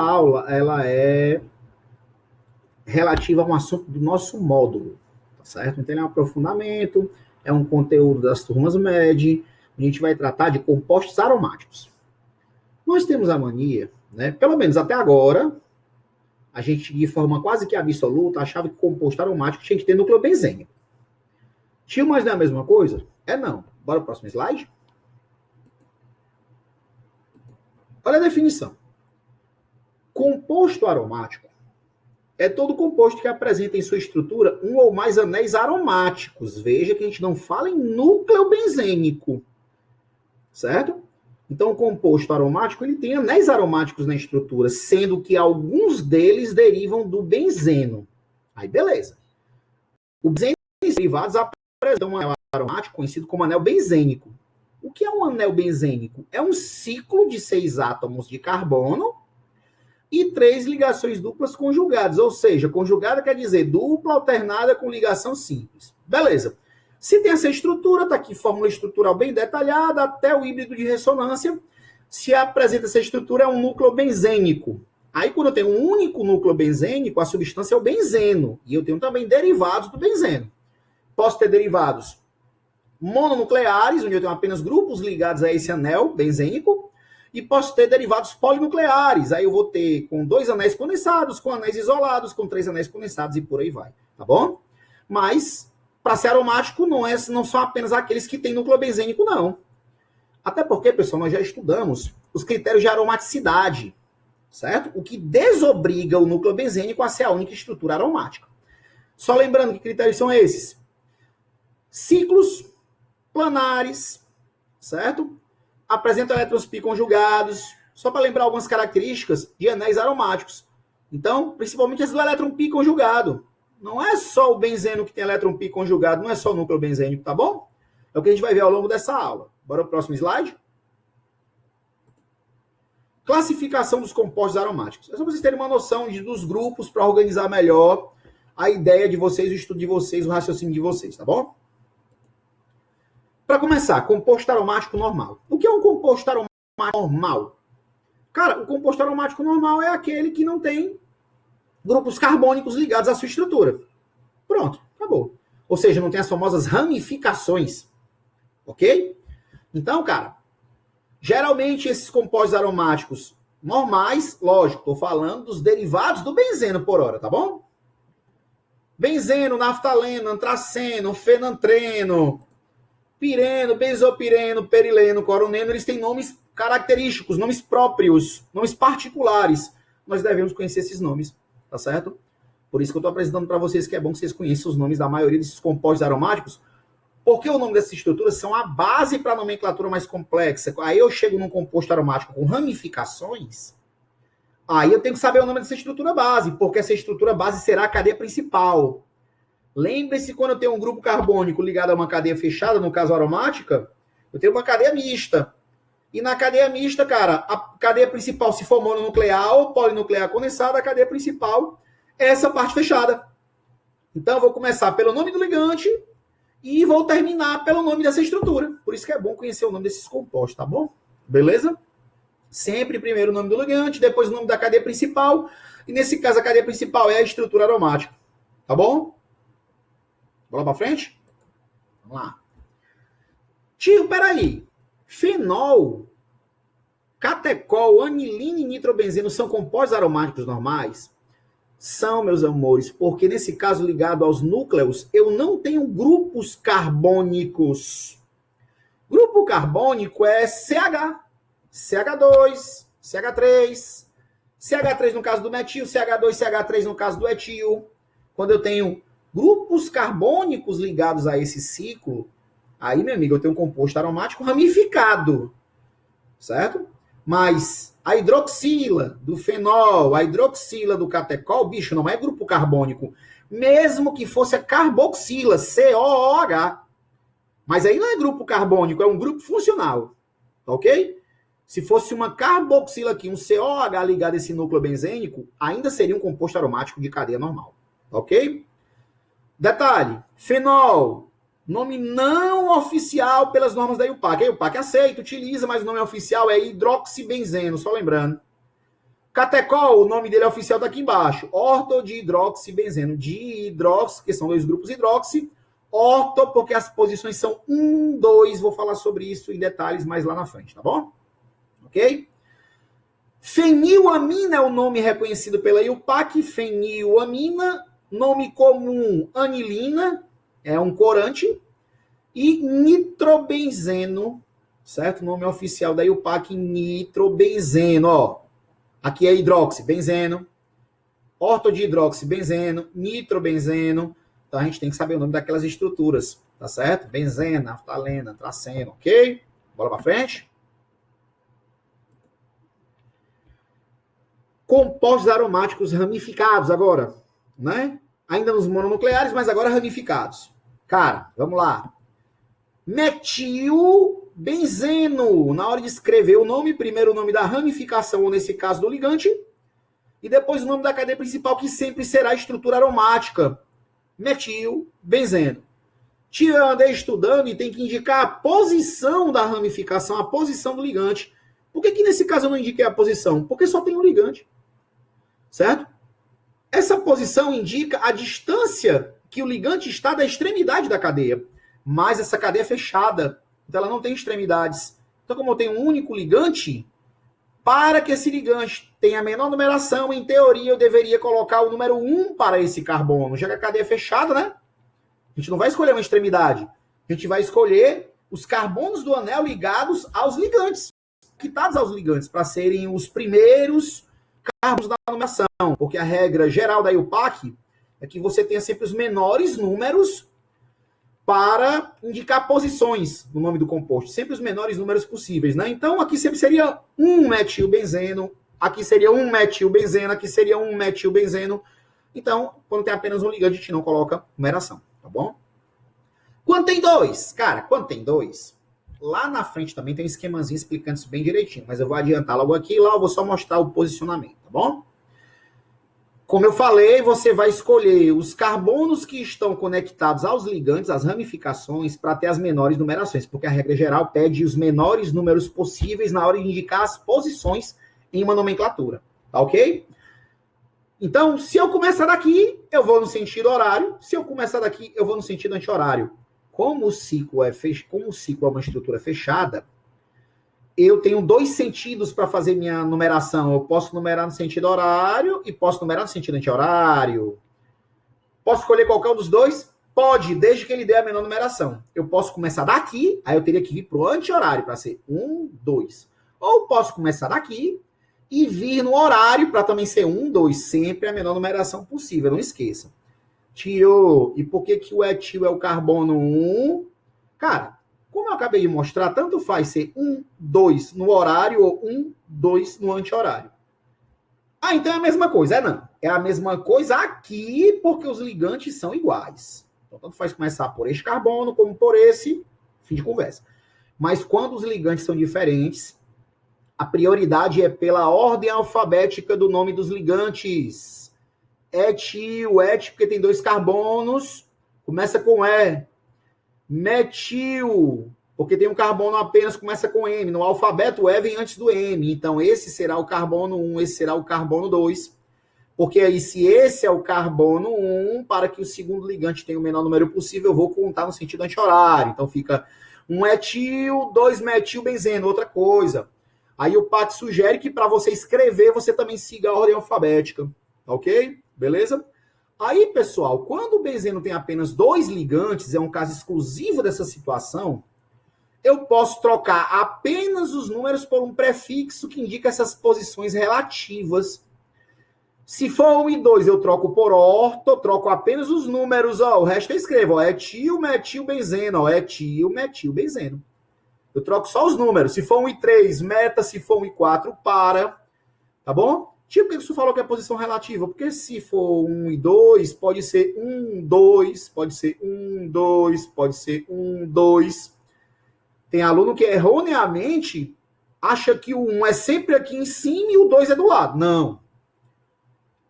aula ela é relativa a um assunto do nosso módulo, tá certo? Então, ele é um aprofundamento, é um conteúdo das turmas MED, a gente vai tratar de compostos aromáticos. Nós temos a mania, né, pelo menos até agora, a gente, de forma quase que absoluta, achava que composto aromático tinha que ter núcleo benzênico. Tio, mas não é a mesma coisa? É não. Bora pro próximo slide? Olha a definição. Composto aromático é todo composto que apresenta em sua estrutura um ou mais anéis aromáticos. Veja que a gente não fala em núcleo benzênico, certo? Então, o composto aromático ele tem anéis aromáticos na estrutura, sendo que alguns deles derivam do benzeno. Aí, beleza. O benzeno e os derivados apresentam um anel aromático conhecido como anel benzênico. O que é um anel benzênico? É um ciclo de 6 átomos de carbono e 3 ligações duplas conjugadas. Ou seja, conjugada quer dizer dupla alternada com ligação simples. Beleza. Se tem essa estrutura, está aqui fórmula estrutural bem detalhada, até o híbrido de ressonância, se apresenta essa estrutura, é um núcleo benzênico. Aí, quando eu tenho um único núcleo benzênico, a substância é o benzeno. E eu tenho também derivados do benzeno. Posso ter derivados mononucleares, onde eu tenho apenas grupos ligados a esse anel benzênico, e posso ter derivados polinucleares. Aí eu vou ter com 2 anéis condensados, com anéis isolados, com 3 anéis condensados e por aí vai. Tá bom? Mas para ser aromático, não são apenas aqueles que têm núcleo benzênico, não. Até porque, pessoal, nós já estudamos os critérios de aromaticidade, certo? O que desobriga o núcleo benzênico a ser a única estrutura aromática. Só lembrando que critérios são esses. Ciclos planares, certo? Apresentam elétrons pi conjugados, só para lembrar algumas características de anéis aromáticos. Então, principalmente esse do elétron pi conjugado. Não é só o benzeno que tem elétron pi conjugado, não é só o núcleo benzênico, tá bom? É o que a gente vai ver ao longo dessa aula. Bora pro próximo slide? Classificação dos compostos aromáticos. É só para vocês terem uma noção dos grupos para organizar melhor a ideia de vocês, o estudo de vocês, o raciocínio de vocês, tá bom? Para começar, composto aromático normal. O que é um composto aromático normal? Cara, o composto aromático normal é aquele que não tem grupos carbônicos ligados à sua estrutura. Pronto, acabou. Ou seja, não tem as famosas ramificações. Ok? Então, cara, geralmente esses compostos aromáticos normais, lógico, estou falando dos derivados do benzeno por hora, tá bom? Benzeno, naftaleno, antraceno, fenantreno, pireno, benzopireno, perileno, coroneno, eles têm nomes característicos, nomes próprios, nomes particulares. Nós devemos conhecer esses nomes, tá certo? Por isso que eu estou apresentando para vocês que é bom que vocês conheçam os nomes da maioria desses compostos aromáticos, porque o nome dessas estruturas são a base para a nomenclatura mais complexa. Aí eu chego num composto aromático com ramificações, aí eu tenho que saber o nome dessa estrutura base, porque essa estrutura base será a cadeia principal. Lembre-se, quando eu tenho um grupo carbônico ligado a uma cadeia fechada, no caso aromática, eu tenho uma cadeia mista. E na cadeia mista, cara, a cadeia principal, se for mononuclear ou polinuclear condensada, a cadeia principal é essa parte fechada. Então, eu vou começar pelo nome do ligante e vou terminar pelo nome dessa estrutura. Por isso que é bom conhecer o nome desses compostos, tá bom? Beleza? Sempre primeiro o nome do ligante, depois o nome da cadeia principal. E nesse caso, a cadeia principal é a estrutura aromática. Tá bom? Bola pra frente? Vamos lá. Tio, peraí. Fenol, catecol, anilina e nitrobenzeno são compostos aromáticos normais? São, meus amores, porque nesse caso ligado aos núcleos, eu não tenho grupos carbônicos. Grupo carbônico é CH, CH2, CH3, CH3 no caso do metil, CH2, CH3 no caso do etil. Quando eu tenho grupos carbônicos ligados a esse ciclo, aí, meu amigo, eu tenho um composto aromático ramificado, certo? Mas a hidroxila do fenol, a hidroxila do catecol, bicho, não é grupo carbônico. Mesmo que fosse a carboxila, COOH. Mas aí não é grupo carbônico, é um grupo funcional, ok? Se fosse uma carboxila aqui, um COH ligado a esse núcleo benzênico, ainda seria um composto aromático de cadeia normal, ok? Detalhe, fenol, nome não oficial pelas normas da IUPAC. A IUPAC aceita, utiliza, mas o nome oficial é hidroxibenzeno, só lembrando. Catecol, o nome dele oficial está aqui embaixo. Ortodihidroxibenzeno. Dihidroxi, que são dois grupos hidroxi. Orto, porque as posições são 1, 2. Vou falar sobre isso em detalhes mais lá na frente, tá bom? Ok? Fenilamina é o nome reconhecido pela IUPAC. Fenilamina, nome comum, anilina, é um corante. E nitrobenzeno, certo? Nome oficial da IUPAC, nitrobenzeno, ó. Aqui é hidroxibenzeno, ortodihidroxibenzeno, nitrobenzeno. Então a gente tem que saber o nome daquelas estruturas, tá certo? Benzena, naftalena, traceno, ok? Bola para frente. Compostos aromáticos ramificados agora, né? Ainda nos mononucleares, mas agora ramificados. Cara, vamos lá. Metilbenzeno. Na hora de escrever o nome, primeiro o nome da ramificação, ou nesse caso do ligante, e depois o nome da cadeia principal, que sempre será a estrutura aromática. Metilbenzeno. Eu andei estudando e tem que indicar a posição da ramificação, a posição do ligante. Por que nesse caso eu não indiquei a posição? Porque só tem um ligante. Certo? Essa posição indica a distância que o ligante está da extremidade da cadeia. Mas essa cadeia é fechada, então ela não tem extremidades. Então, como eu tenho um único ligante, para que esse ligante tenha a menor numeração, em teoria eu deveria colocar o número 1 para esse carbono. Já que a cadeia é fechada, né? A gente não vai escolher uma extremidade. A gente vai escolher os carbonos do anel ligados aos ligantes, quitados aos ligantes, para serem os primeiros carbonos da numeração. Porque a regra geral da IUPAC é que você tenha sempre os menores números para indicar posições no nome do composto. Sempre os menores números possíveis, né? Então, aqui sempre seria um metilbenzeno, aqui seria um metilbenzeno, aqui seria um metilbenzeno. Então, quando tem apenas um ligante, a gente não coloca numeração, tá bom? Quando tem dois, cara, quando tem dois, lá na frente também tem um esquemazinho explicando isso bem direitinho, mas eu vou adiantar logo aqui e lá eu vou só mostrar o posicionamento, tá bom? Como eu falei, você vai escolher os carbonos que estão conectados aos ligantes, às ramificações, para ter as menores numerações, porque a regra geral pede os menores números possíveis na hora de indicar as posições em uma nomenclatura, tá ok? Então, se eu começar daqui, eu vou no sentido horário. Se eu começar daqui, eu vou no sentido anti-horário. Como o ciclo é uma estrutura fechada, eu tenho dois sentidos para fazer minha numeração. Eu posso numerar no sentido horário e posso numerar no sentido anti-horário. Posso escolher qualquer um dos dois? Pode, desde que ele dê a menor numeração. Eu posso começar daqui, aí eu teria que vir para o anti-horário para ser 1, 2. Ou posso começar daqui e vir no horário para também ser 1, 2. Sempre a menor numeração possível, não esqueça. Tio, e por que o etil é o carbono 1? Cara, como eu acabei de mostrar, tanto faz ser 1, 2 no horário ou 1, 2 no anti-horário. Ah, então é a mesma coisa. É não. É a mesma coisa aqui porque os ligantes são iguais. Então, tanto faz começar por este carbono como por esse, fim de conversa. Mas quando os ligantes são diferentes, a prioridade é pela ordem alfabética do nome dos ligantes. Etil, porque tem dois carbonos, começa com E. Metil, porque tem um carbono apenas, começa com M. No alfabeto, o E vem antes do M. Então, esse será o carbono 1, esse será o carbono 2. Porque aí, se esse é o carbono 1, para que o segundo ligante tenha o menor número possível, eu vou contar no sentido anti-horário. Então, fica 1 etil, 2 metilbenzeno, outra coisa. Aí o PAC sugere que para você escrever, você também siga a ordem alfabética. Ok? Beleza? Aí, pessoal, quando o benzeno tem apenas dois ligantes, é um caso exclusivo dessa situação, eu posso trocar apenas os números por um prefixo que indica essas posições relativas. Se for 1 e 2, eu troco por orto, troco apenas os números, ó, o resto eu escrevo, ó, etil, metilbenzeno, ó, etil, metilbenzeno. Eu troco só os números. Se for 1 e 3, meta, se for 1 e 4, para. Tá bom? Tipo, por que você falou que é posição relativa? Porque se for 1 e 2, pode ser 1, 2, pode ser 1, 2, pode ser 1, 2. Tem aluno que erroneamente acha que o 1 é sempre aqui em cima e o 2 é do lado. Não.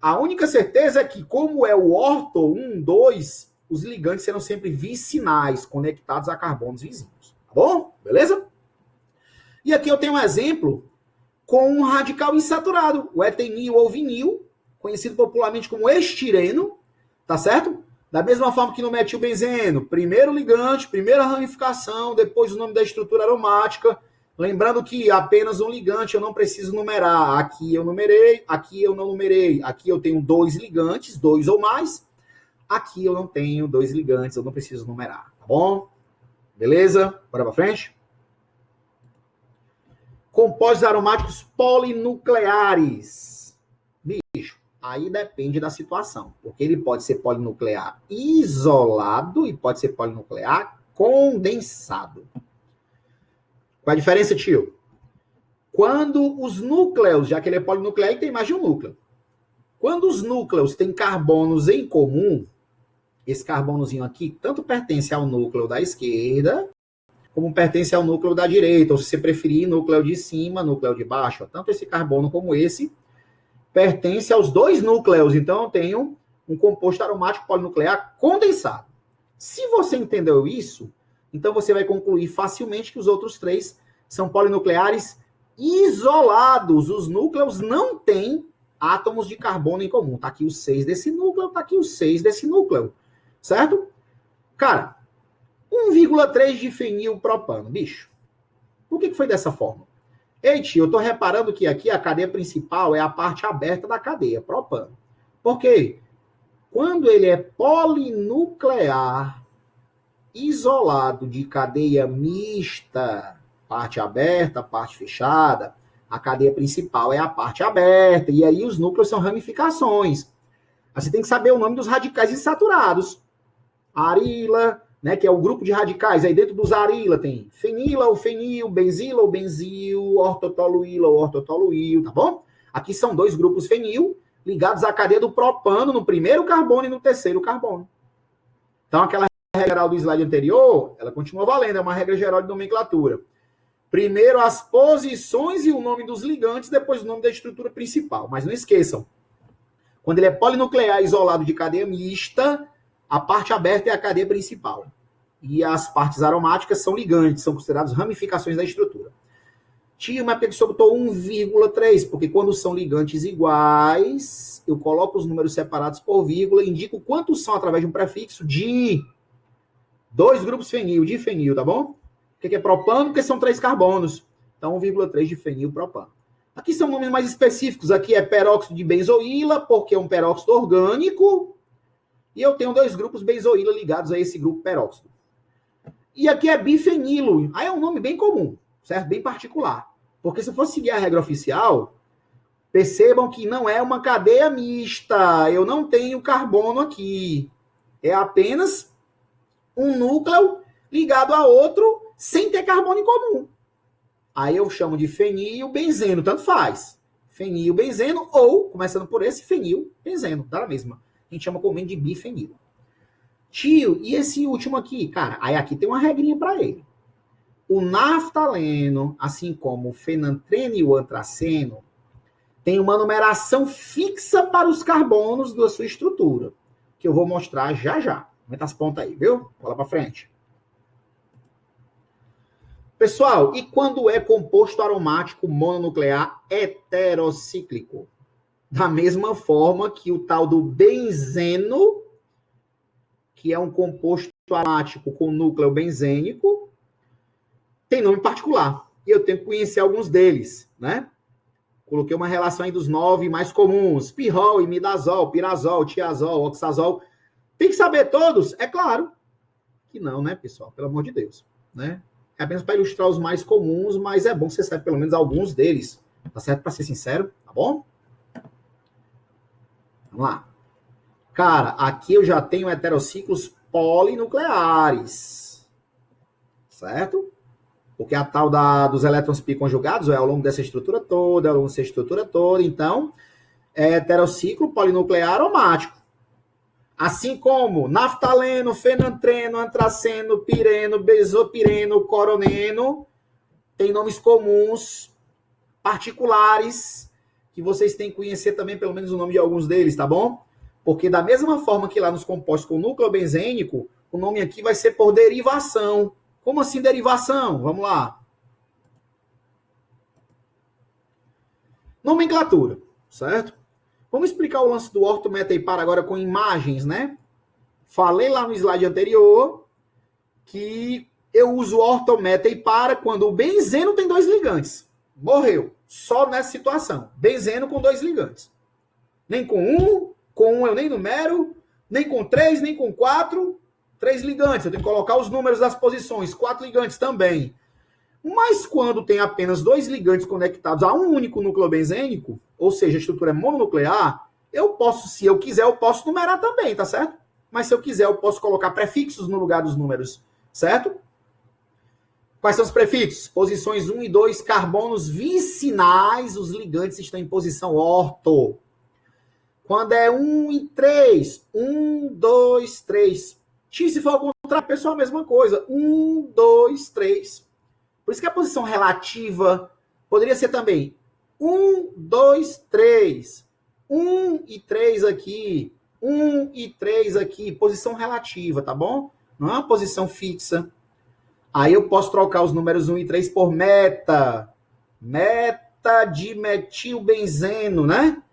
A única certeza é que, como é o orto 1, 2, os ligantes serão sempre vicinais, conectados a carbonos vizinhos. Tá bom? Beleza? E aqui eu tenho um exemplo com um radical insaturado, o etenil ou vinil, conhecido popularmente como estireno, tá certo? Da mesma forma que no metilbenzeno, primeiro ligante, primeira ramificação, depois o nome da estrutura aromática. Lembrando que apenas um ligante eu não preciso numerar. Aqui eu numerei, aqui eu não numerei. Aqui eu tenho 2 ligantes, 2 ou mais. Aqui eu não tenho 2 ligantes, eu não preciso numerar, tá bom? Beleza? Bora pra frente? Compostos aromáticos polinucleares. Bicho, aí depende da situação. Porque ele pode ser polinuclear isolado e pode ser polinuclear condensado. Qual a diferença, tio? Quando os núcleos, já que ele é polinuclear, ele tem mais de um núcleo. Quando os núcleos têm carbonos em comum, esse carbonozinho aqui tanto pertence ao núcleo da esquerda, como pertence ao núcleo da direita, ou se você preferir, núcleo de cima, núcleo de baixo. Tanto esse carbono como esse pertence aos 2 núcleos. Então, eu tenho um composto aromático polinuclear condensado. Se você entendeu isso, então você vai concluir facilmente que os outros 3 são polinucleares isolados. Os núcleos não têm átomos de carbono em comum. Tá aqui os 6 desse núcleo, tá aqui os 6 desse núcleo. Certo? Cara, 1,3 de fenilpropano. Bicho, por que foi dessa forma? Ei, tio, eu tô reparando que aqui a cadeia principal é a parte aberta da cadeia, propano. Por quê? Quando ele é polinuclear, isolado de cadeia mista, parte aberta, parte fechada, a cadeia principal é a parte aberta, e aí os núcleos são ramificações. Você tem que saber o nome dos radicais insaturados. Arila, né, que é o grupo de radicais. Aí dentro dos arila tem fenila ou fenil, benzila ou benzil, ortotoluíla ou ortotoluíl, tá bom? Aqui são 2 grupos fenil ligados à cadeia do propano no primeiro carbono e no terceiro carbono. Então aquela regra geral do slide anterior, ela continua valendo, é uma regra geral de nomenclatura. Primeiro as posições e o nome dos ligantes, depois o nome da estrutura principal. Mas não esqueçam, quando ele é polinuclear isolado de cadeia mista, a parte aberta é a cadeia principal. E as partes aromáticas são ligantes, são consideradas ramificações da estrutura. Tio, mas por que você botou 1,3? Porque quando são ligantes iguais, eu coloco os números separados por vírgula, indico quantos são através de um prefixo de 2 grupos fenil, de fenil, tá bom? O que é propano? Porque são 3 carbonos. Então, 1,3 de fenilpropano. Aqui são nomes mais específicos. Aqui é peróxido de benzoíla, porque é um peróxido orgânico. E eu tenho 2 grupos benzoíla ligados a esse grupo peróxido. E aqui é bifenilo. Aí é um nome bem comum, certo? Bem particular. Porque se eu fosse seguir a regra oficial, percebam que não é uma cadeia mista. Eu não tenho carbono aqui. É apenas um núcleo ligado a outro sem ter carbono em comum. Aí eu chamo de fenilbenzeno, tanto faz. Fenilbenzeno ou, começando por esse, fenilbenzeno, dá a mesma. A gente chama comumente de bifenil. Tio, e esse último aqui? Cara, aí aqui tem uma regrinha para ele. O naftaleno, assim como o fenantreno e o antraceno, tem uma numeração fixa para os carbonos da sua estrutura, que eu vou mostrar já já. Aumenta as pontas aí, viu? Bola para frente. Pessoal, e quando é composto aromático mononuclear heterocíclico? Da mesma forma que o tal do benzeno, que é um composto aromático com núcleo benzênico, tem nome particular. E eu tenho que conhecer alguns deles, né? Coloquei uma relação aí dos 9 mais comuns. Pirrol, imidazol, pirazol, tiazol, oxazol. Tem que saber todos? É claro que não, né, pessoal? Pelo amor de Deus, né? É apenas para ilustrar os mais comuns, mas é bom que você saiba pelo menos alguns deles. Tá certo? Para ser sincero, tá bom? Vamos lá. Cara, aqui eu já tenho heterociclos polinucleares. Certo? Porque a tal dos elétrons pi conjugados é ao longo dessa estrutura toda, ao longo dessa estrutura toda. Então, é heterociclo polinuclear aromático. Assim como naftaleno, fenantreno, antraceno, pireno, benzopireno, coroneno, tem nomes comuns, particulares, que vocês têm que conhecer também, pelo menos o nome de alguns deles, tá bom? Porque da mesma forma que lá nos compostos com núcleo benzênico, o nome aqui vai ser por derivação. Como assim derivação? Vamos lá. Nomenclatura, certo? Vamos explicar o lance do orto, meta e par agora com imagens, né? Falei lá no slide anterior que eu uso orto, meta e para quando o benzeno tem 2 ligantes. Morreu. Só nessa situação. Benzeno com 2 ligantes. Nem com um eu nem numero, nem com 3, nem com 4. 3 ligantes. Eu tenho que colocar os números das posições. 4 ligantes também. Mas quando tem apenas 2 ligantes conectados a um único núcleo benzênico, ou seja, a estrutura é mononuclear, eu posso, se eu quiser, eu posso numerar também, tá certo? Mas se eu quiser, eu posso colocar prefixos no lugar dos números, certo? Quais são os prefixos? Posições 1 e 2, carbonos vicinais, os ligantes estão em posição orto. Quando é 1 e 3, 1, 2, 3. X, se for ao contrário, pessoal, a mesma coisa. 1, 2, 3. Por isso que a posição relativa poderia ser também 1, 2, 3. 1 e 3 aqui. 1 e 3 aqui. Posição relativa, tá bom? Não é uma posição fixa. Aí eu posso trocar os números 1 e 3 por meta. Meta de metilbenzeno, né?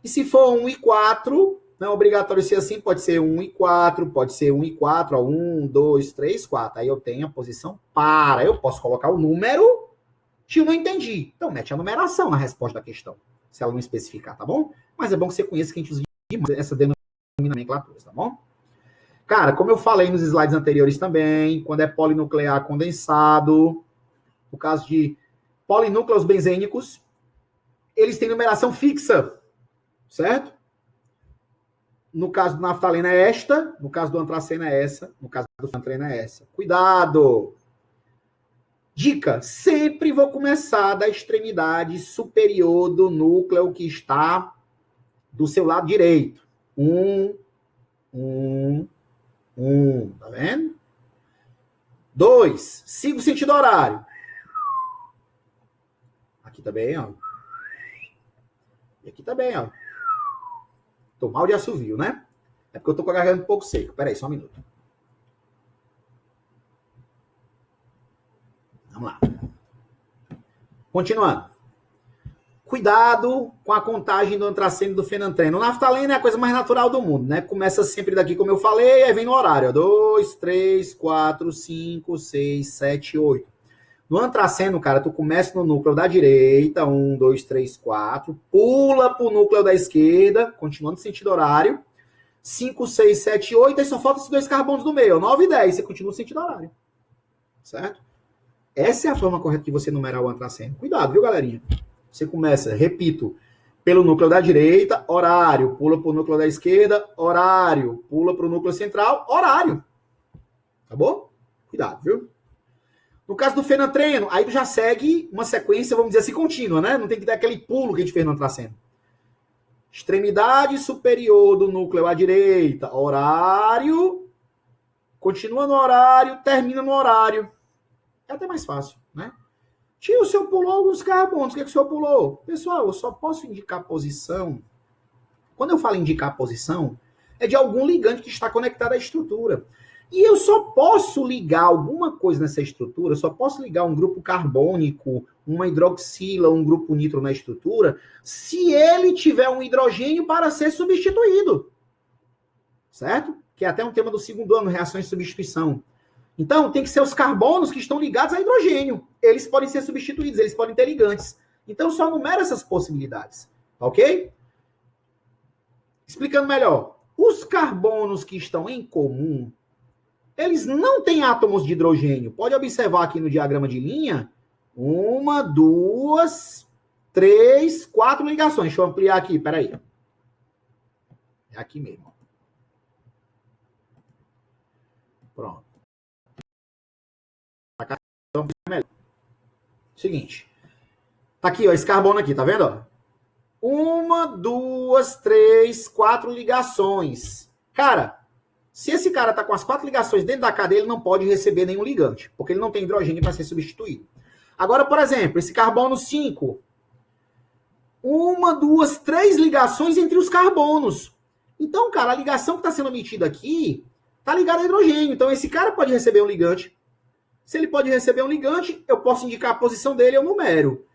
E se for 1 e 4, não é obrigatório ser assim, pode ser 1 e 4, pode ser 1 e 4, ó, 1, 2, 3, 4. Aí eu tenho a posição para. Eu posso colocar o número. Tio, não entendi. Então mete a numeração na resposta da questão, se ela não especificar, tá bom? Mas é bom que você conheça que a gente usa essa denominatura, tá bom? Cara, como eu falei nos slides anteriores também, quando é polinuclear condensado, no caso de polinúcleos benzênicos, eles têm numeração fixa, certo? No caso do naftaleno é esta, no caso do antraceno é essa, no caso do fenantreno é essa. Cuidado! Dica, sempre vou começar da extremidade superior do núcleo que está do seu lado direito. 1, tá vendo? 2, siga o sentido horário. Aqui também, ó. E aqui também, ó. Tô mal de assovio, né? É porque eu tô com a garganta um pouco seca. Peraí, só um minuto. Vamos lá. Continuando. Cuidado com a contagem do antraceno e do fenantreno. O naftaleno é a coisa mais natural do mundo, né? Começa sempre daqui, como eu falei, aí vem no horário. 2, 3, 4, 5, 6, 7, 8. No antraceno, cara, tu começa no núcleo da direita, 1, 2, 3, 4, pula pro núcleo da esquerda, continuando no sentido horário, 5, 6, 7, 8, aí só falta esses 2 carbonos do meio, 9 e 10, você continua no sentido horário. Certo? Essa é a forma correta de você numerar o antraceno. Cuidado, viu, galerinha? Você começa, repito, pelo núcleo da direita, horário, pula pro núcleo da esquerda, horário, pula pro núcleo central, horário. Tá bom? Cuidado, viu? No caso do fenantreno, aí tu já segue uma sequência, vamos dizer assim, contínua, né? Não tem que dar aquele pulo que a gente fez no antraceno. Extremidade superior do núcleo à direita, horário, continua no horário, termina no horário. É até mais fácil, né? Tio, o senhor pulou alguns carbonos, o que o senhor pulou? Pessoal, eu só posso indicar a posição. Quando eu falo indicar a posição, é de algum ligante que está conectado à estrutura. E eu só posso ligar alguma coisa nessa estrutura, só posso ligar um grupo carbônico, uma hidroxila, um grupo nitro na estrutura, se ele tiver um hidrogênio para ser substituído. Certo? Que é até um tema do segundo ano, reações de substituição. Então, tem que ser os carbonos que estão ligados a hidrogênio. Eles podem ser substituídos, eles podem ter ligantes. Então, só numera essas possibilidades. Ok? Explicando melhor. Os carbonos que estão em comum, eles não têm átomos de hidrogênio. Pode observar aqui no diagrama de linha. 1, 2, 3, 4 ligações. Deixa eu ampliar aqui, peraí. É aqui mesmo. Pronto. Então, melhor. Seguinte. Tá aqui, ó, esse carbono aqui, tá vendo? Ó? 1, 2, 3, 4 ligações. Cara, se esse cara tá com as 4 ligações dentro da cadeia, ele não pode receber nenhum ligante, porque ele não tem hidrogênio para ser substituído. Agora, por exemplo, esse carbono 5. 1, 2, 3 ligações entre os carbonos. Então, cara, a ligação que está sendo emitida aqui tá ligada a hidrogênio. Então, esse cara pode receber um ligante. Se ele pode receber um ligante, eu posso indicar a posição dele, eu numero.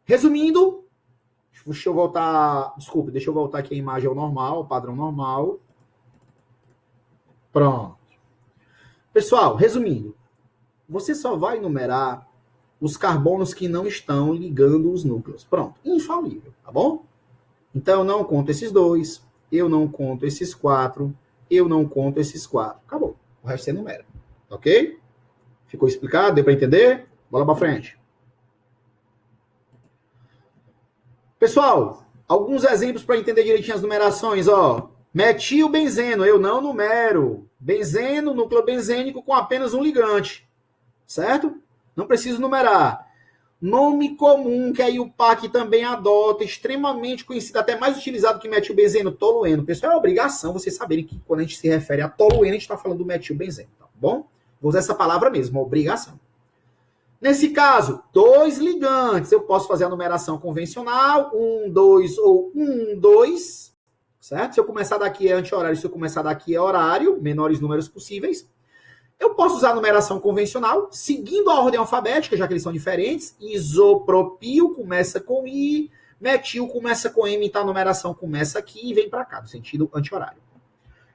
Resumindo, Deixa eu voltar. Desculpe, deixa eu voltar aqui a imagem ao normal, padrão normal. Pronto. Pessoal, resumindo, você só vai numerar os carbonos que não estão ligando os núcleos. Pronto, infalível, tá bom? Então eu não conto esses 2, eu não conto esses 4, eu não conto esses 4. Acabou. O resto você numera. Ok? Ficou explicado? Deu para entender? Bola para frente. Pessoal, alguns exemplos para entender direitinho as numerações, ó. Metilbenzeno, eu não numero. Benzeno, núcleo benzênico com apenas um ligante. Certo? Não preciso numerar. Nome comum, que aí o PAC também adota, extremamente conhecido, até mais utilizado que metilbenzeno, tolueno. Pessoal, é obrigação vocês saberem que quando a gente se refere a tolueno, a gente está falando do metilbenzeno, tá bom? Vou usar essa palavra mesmo, obrigação. Nesse caso, 2 ligantes. Eu posso fazer a numeração convencional, 1, 2 ou 1, 2, certo? Se eu começar daqui é anti-horário, se eu começar daqui é horário, menores números possíveis. Eu posso usar a numeração convencional, seguindo a ordem alfabética, já que eles são diferentes. Isopropil começa com I, metil começa com M, então a numeração começa aqui e vem para cá, no sentido anti-horário.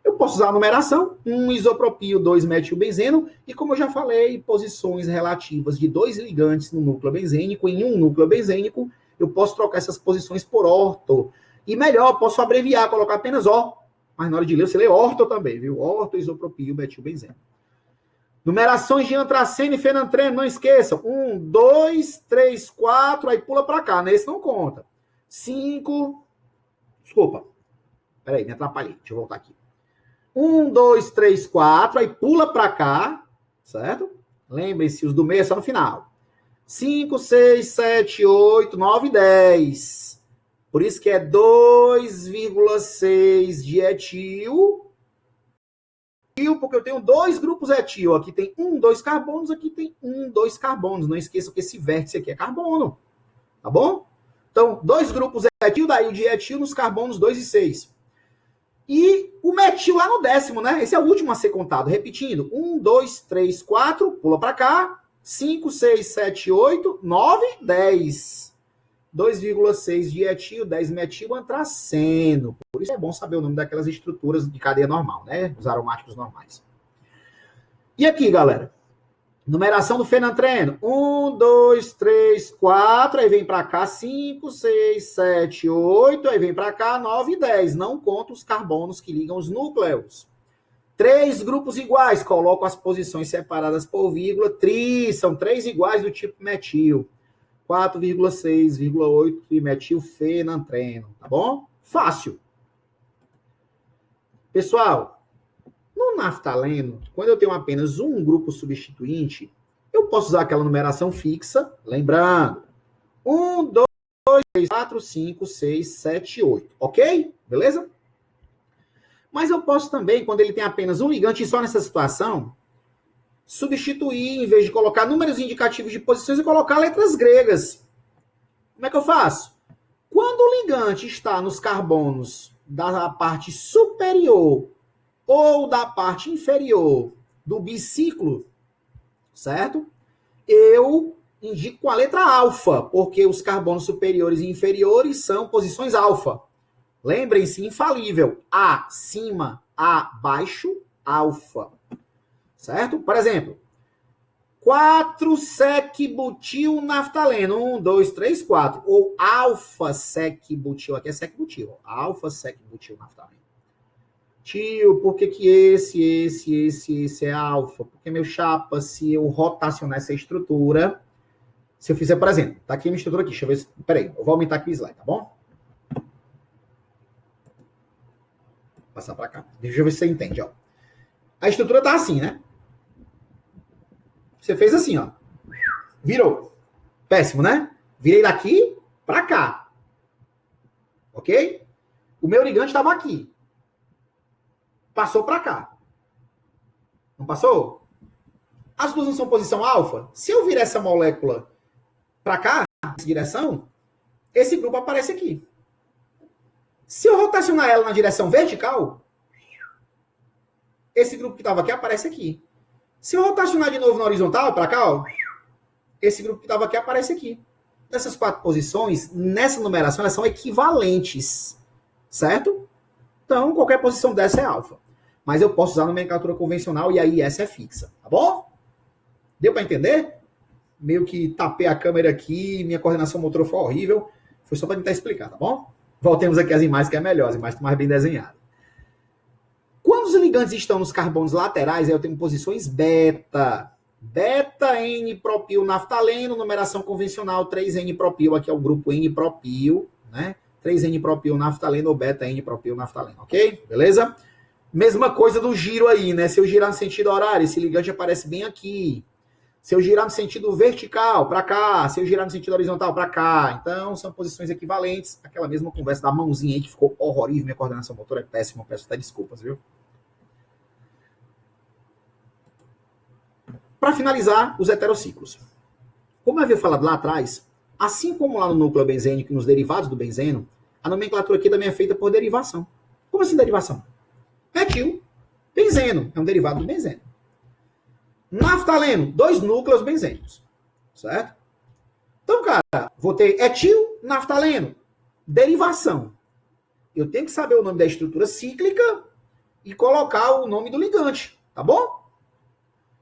Eu posso usar a numeração, 1 isopropil, 2 metilbenzeno, e como eu já falei, posições relativas de 2 ligantes no núcleo benzênico, em um núcleo benzênico, eu posso trocar essas posições por orto. E melhor, posso abreviar, colocar apenas O, mas na hora de ler, você lê orto também, viu? Orto, isopropil, metilbenzeno. Numerações de antraceno e fenantreno, não esqueçam. 1, 2, 3, 4, aí pula para cá, né? Esse não conta. 5, desculpa. Peraí, me atrapalhei. Deixa eu voltar aqui. 1, 2, 3, 4, aí pula para cá, certo? Lembrem-se, os do meio é só no final. 5, 6, 7, 8, 9, 10. Por isso que é 2,6 de etil. Porque eu tenho 2 grupos etil. Aqui tem 1, 2 carbonos, aqui tem 1, 2 carbonos. Não esqueçam que esse vértice aqui é carbono. Tá bom? Então, 2 grupos etil, daí o dietil nos carbonos 2 e 6. E o metil lá no 10º, né? Esse é o último a ser contado. Repetindo. 1, 2, 3, 4, pula para cá. 5, 6, 7, 8, 9, 10. 2,6 de etil, 10 metil antraceno. Por isso é bom saber o nome daquelas estruturas de cadeia normal, né? Os aromáticos normais. E aqui, galera, numeração do fenantreno. 1, 2, 3, 4, aí vem para cá 5, 6, 7, 8, aí vem para cá 9 e 10. Não conto os carbonos que ligam os núcleos. 3 grupos iguais, coloco as posições separadas por vírgula, são 3 iguais do tipo metil. 4,6,8 e metilfenantreno, tá bom? Fácil. Pessoal, no naftaleno, quando eu tenho apenas um grupo substituinte, eu posso usar aquela numeração fixa, lembrando, 1, 2, 3, 4, 5, 6, 7, 8, ok? Beleza? Mas eu posso também, quando ele tem apenas um ligante, e só nessa situação, substituir, em vez de colocar números indicativos de posições, e colocar letras gregas. Como é que eu faço? Quando o ligante está nos carbonos da parte superior ou da parte inferior do biciclo, certo? Eu indico com a letra alfa, porque os carbonos superiores e inferiores são posições alfa. Lembrem-se, infalível. Acima, abaixo, alfa. Certo? Por exemplo, 4-sec-butil-naftaleno. 1, 2, 3, 4. Ou alfa-sec-butil. Aqui é sec-butil. Alfa-sec-butil-naftaleno. Tio, por que esse é alfa? Porque, meu chapa, se eu rotacionar essa estrutura, se eu fizer, por exemplo, tá aqui a minha estrutura aqui. Deixa eu ver se... Peraí, eu vou aumentar aqui o slide, tá bom? Vou passar pra cá. Deixa eu ver se você entende, ó. A estrutura tá assim, né? Você fez assim, ó. Virou. Péssimo, né? Virei daqui para cá. Ok? O meu ligante estava aqui. Passou para cá. Não passou? As duas não são posição alfa? Se eu virar essa molécula para cá, nessa direção, esse grupo aparece aqui. Se eu rotacionar ela na direção vertical, esse grupo que estava aqui aparece aqui. Se eu rotacionar de novo na horizontal, para cá, ó, esse grupo que estava aqui aparece aqui. Essas 4 posições, nessa numeração, elas são equivalentes, certo? Então, qualquer posição dessa é alfa. Mas eu posso usar a nomenclatura convencional e aí essa é fixa, tá bom? Deu para entender? Meio que tapei a câmera aqui, minha coordenação motora foi horrível. Foi só para tentar explicar, tá bom? Voltemos aqui às imagens que é melhor, as imagens estão mais bem desenhadas. Quando os ligantes estão nos carbonos laterais, eu tenho posições beta. Beta N-propil naftaleno, numeração convencional 3N-propil, aqui é o grupo N-propil, né? 3N-propil naftaleno ou beta N-propil naftaleno, ok? Beleza? Mesma coisa do giro aí, né? Se eu girar no sentido horário, esse ligante aparece bem aqui. Se eu girar no sentido vertical, para cá. Se eu girar no sentido horizontal, para cá. Então, são posições equivalentes. Aquela mesma conversa da mãozinha aí que ficou horrorível. Minha coordenação motora é péssima. Peço até desculpas, viu? Para finalizar, os heterociclos. Como eu havia falado lá atrás, assim como lá no núcleo benzênico e nos derivados do benzeno, a nomenclatura aqui também é feita por derivação. Como assim derivação? Metil, benzeno, é um derivado do benzeno. Naftaleno, 2 núcleos benzênicos, certo? Então, cara, vou ter etil, naftaleno, derivação. Eu tenho que saber o nome da estrutura cíclica e colocar o nome do ligante, tá bom?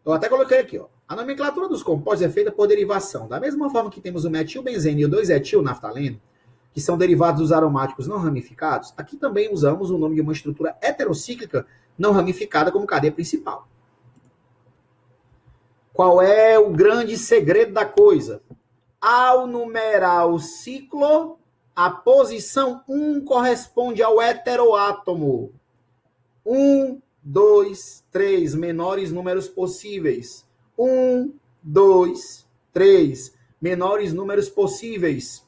Eu até coloquei aqui, ó. A nomenclatura dos compostos é feita por derivação. Da mesma forma que temos o metilbenzeno e o 2-etil-naftaleno, que são derivados dos aromáticos não ramificados, aqui também usamos o nome de uma estrutura heterocíclica não ramificada como cadeia principal. Qual é o grande segredo da coisa? Ao numerar o ciclo, a posição 1 corresponde ao heteroátomo. 1, 2, 3, menores números possíveis. 1, 2, 3, menores números possíveis.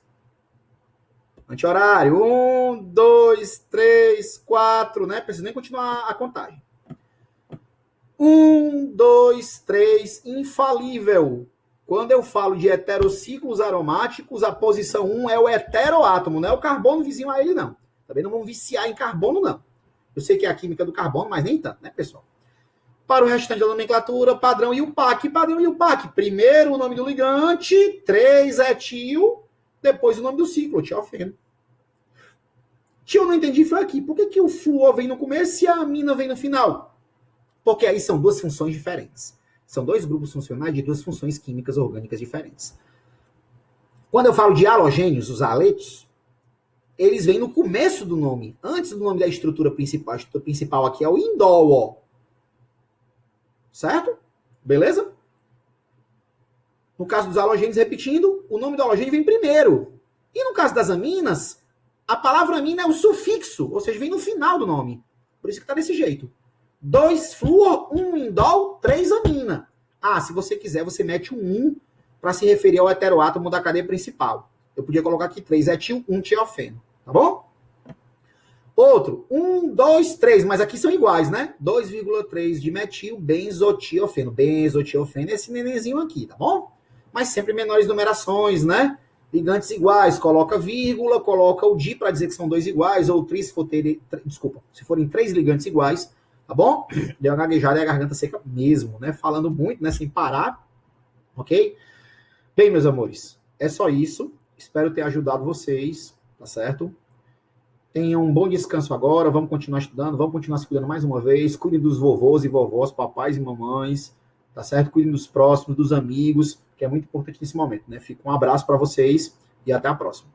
Anti-horário. 1, 2, 3, 4, né? Preciso nem continuar a contagem. 1, 2, 3, infalível. Quando eu falo de heterociclos aromáticos, a posição 1 é o heteroátomo, não é o carbono vizinho a ele, não. Também não vamos viciar em carbono, não. Eu sei que é a química do carbono, mas nem tanto, né, pessoal? Para o restante da nomenclatura, padrão e o PAC. Padrão e o PAC. Primeiro o nome do ligante, 3-etil, depois o nome do ciclo, tiofeno. Tio, eu não entendi, foi aqui. Por que o fluor vem no começo e a amina vem no final? Porque aí são 2 funções diferentes. São 2 grupos funcionais de 2 funções químicas orgânicas diferentes. Quando eu falo de halogênios, os haletos, eles vêm no começo do nome, antes do nome da estrutura principal. A estrutura principal aqui é o indol, ó. Certo? Beleza? No caso dos halogênios, repetindo, o nome do halogênio vem primeiro. E no caso das aminas, a palavra amina é o sufixo, ou seja, vem no final do nome. Por isso que está desse jeito. 2 flúor, 1 indol, 3 amina. Ah, se você quiser, você mete um 1 para se referir ao heteroátomo da cadeia principal. Eu podia colocar aqui 3 etil, 1 tiofeno. Tá bom? Outro, 1, 2, 3, mas aqui são iguais, né? 2,3 de metil, benzotiofeno. Benzotiofeno é esse nenenzinho aqui, tá bom? Mas sempre menores numerações, né? Ligantes iguais, coloca vírgula, coloca o di para dizer que são 2 iguais, ou tri se for ter, desculpa, se forem 3 ligantes iguais, tá bom? Deu uma gaguejada e a garganta seca mesmo, né? Falando muito, né? Sem parar, ok? Bem, meus amores, é só isso. Espero ter ajudado vocês, tá certo? Tenham um bom descanso agora, vamos continuar estudando, vamos continuar se cuidando mais uma vez, cuidem dos vovôs e vovós, papais e mamães, tá certo? Cuidem dos próximos, dos amigos, que é muito importante nesse momento, né? Fica um abraço para vocês e até a próxima.